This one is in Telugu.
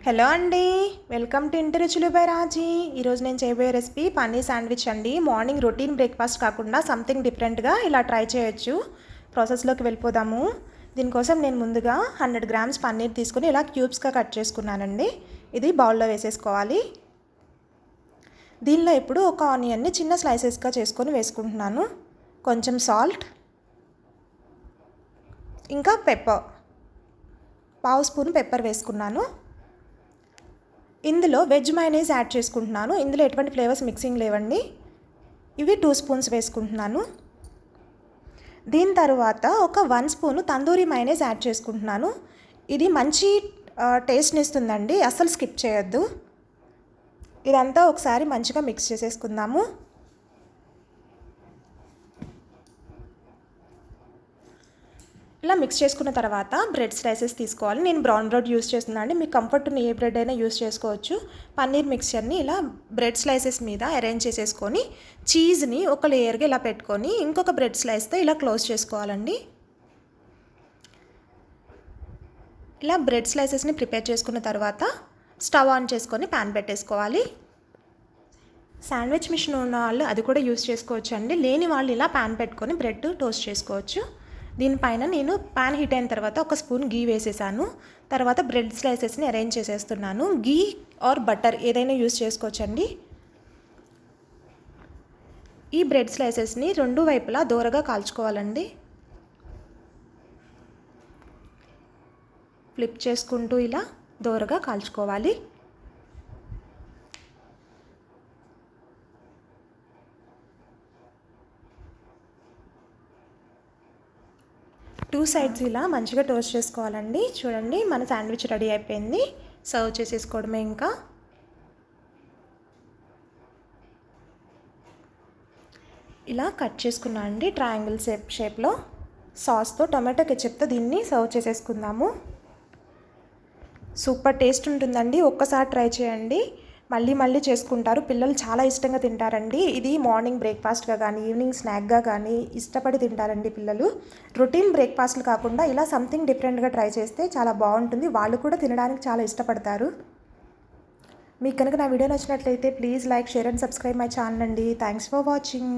హలో అండి, వెల్కమ్ టు ఇంటి రుచులు బై రాజీ. ఈరోజు నేను చేయబోయే రెసిపీ పన్నీర్ శాండ్విచ్ అండి. మార్నింగ్ రొటీన్ బ్రేక్ఫాస్ట్ కాకుండా సంథింగ్ డిఫరెంట్గా ఇలా ట్రై చేయొచ్చు. ప్రాసెస్లోకి వెళ్ళిపోదాము. దీనికోసం నేను ముందుగా 100 గ్రామ్స్ పన్నీర్ తీసుకుని ఇలా క్యూబ్స్గా కట్ చేసుకున్నానండి. ఇది బౌల్లో వేసేసుకోవాలి. దీనిలో ఇప్పుడు ఒక ఆనియన్ని చిన్న స్లైసెస్గా చేసుకొని వేసుకుంటున్నాను. కొంచెం సాల్ట్, ఇంకా పెప్పర్, పావు స్పూన్ పెప్పర్ వేసుకున్నాను. ఇందులో వెజ్ మైనీస్ యాడ్ చేసుకుంటున్నాను. ఇందులో ఎటువంటి ఫ్లేవర్స్ మిక్సింగ్ లేవండి. ఇవి 2 స్పూన్స్ వేసుకుంటున్నాను. దీని తర్వాత ఒక 1 స్పూను తందూరి మైనీస్ యాడ్ చేసుకుంటున్నాను. ఇది మంచి టేస్ట్ని ఇస్తుందండి, అస్సలు స్కిప్ చేయొద్దు. ఇదంతా ఒకసారి మంచిగా మిక్స్ చేసేసుకుందాము. ఇలా మిక్స్ చేసుకున్న తర్వాత బ్రెడ్ స్లైసెస్ తీసుకోవాలి. నేను బ్రౌన్ బ్రెడ్ యూస్ చేస్తున్నాను అండి. మీకు కంఫర్ట్ ఉన్న ఏ బ్రెడ్ అయినా యూస్ చేసుకోవచ్చు. పన్నీర్ మిక్చర్ని ఇలా బ్రెడ్ స్లైసెస్ మీద అరేంజ్ చేసేసుకొని చీజ్ని ఒక లేయర్గా ఇలా పెట్టుకొని ఇంకొక బ్రెడ్ స్లైస్తో ఇలా క్లోజ్ చేసుకోవాలండి. ఇలా బ్రెడ్ స్లైసెస్ని ప్రిపేర్ చేసుకున్న తర్వాత స్టవ్ ఆన్ చేసుకొని ప్యాన్ పెట్టేసుకోవాలి. శాండ్విచ్ మిషన్ ఉన్న వాళ్ళు అది కూడా యూస్ చేసుకోవచ్చు అండి. లేని వాళ్ళు ఇలా ప్యాన్ పెట్టుకొని బ్రెడ్ టోస్ట్ చేసుకోవచ్చు. దీనిపైన నేను ప్యాన్ హీట్ అయిన తర్వాత ఒక స్పూన్ గీ వేసేసాను. తర్వాత బ్రెడ్ స్లైసెస్ని అరేంజ్ చేసేస్తున్నాను. గీ ఆర్ బటర్ ఏదైనా యూస్ చేసుకోవచ్చండి. ఈ బ్రెడ్ స్లైసెస్ని రెండు వైపులా దోరగా కాల్చుకోవాలండి. ఫ్లిప్ చేసుకుంటూ ఇలా దోరగా కాల్చుకోవాలి. టూ సైడ్స్ ఇలా మంచిగా టోస్ట్ చేసుకోవాలండి. చూడండి, మన శాండ్విచ్ రెడీ అయిపోయింది. సర్వ్ చేసేసుకోవడమే. ఇంకా ఇలా కట్ చేసుకున్నా అండి ట్రయాంగిల్ షేప్లో. సాస్తో టొమాటో కెచప్తో దీన్ని సర్వ్ చేసేసుకుందాము. సూపర్ టేస్ట్ ఉంటుందండి. ఒక్కసారి ట్రై చేయండి, మళ్ళీ మళ్ళీ చేసుకుంటారు. పిల్లలు చాలా ఇష్టంగా తింటారండి. ఇది మార్నింగ్ బ్రేక్ఫాస్ట్గా కానీ ఈవినింగ్ స్నాక్గా కానీ ఇష్టపడి తింటారండి పిల్లలు. రొటీన్ బ్రేక్ఫాస్ట్లు కాకుండా ఇలా సంథింగ్ డిఫరెంట్గా ట్రై చేస్తే చాలా బాగుంటుంది. వాళ్ళు కూడా తినడానికి చాలా ఇష్టపడతారు. మీకు కనుక నా వీడియో నచ్చినట్లయితే please like, share and subscribe my channel అండి. Thanks for watching.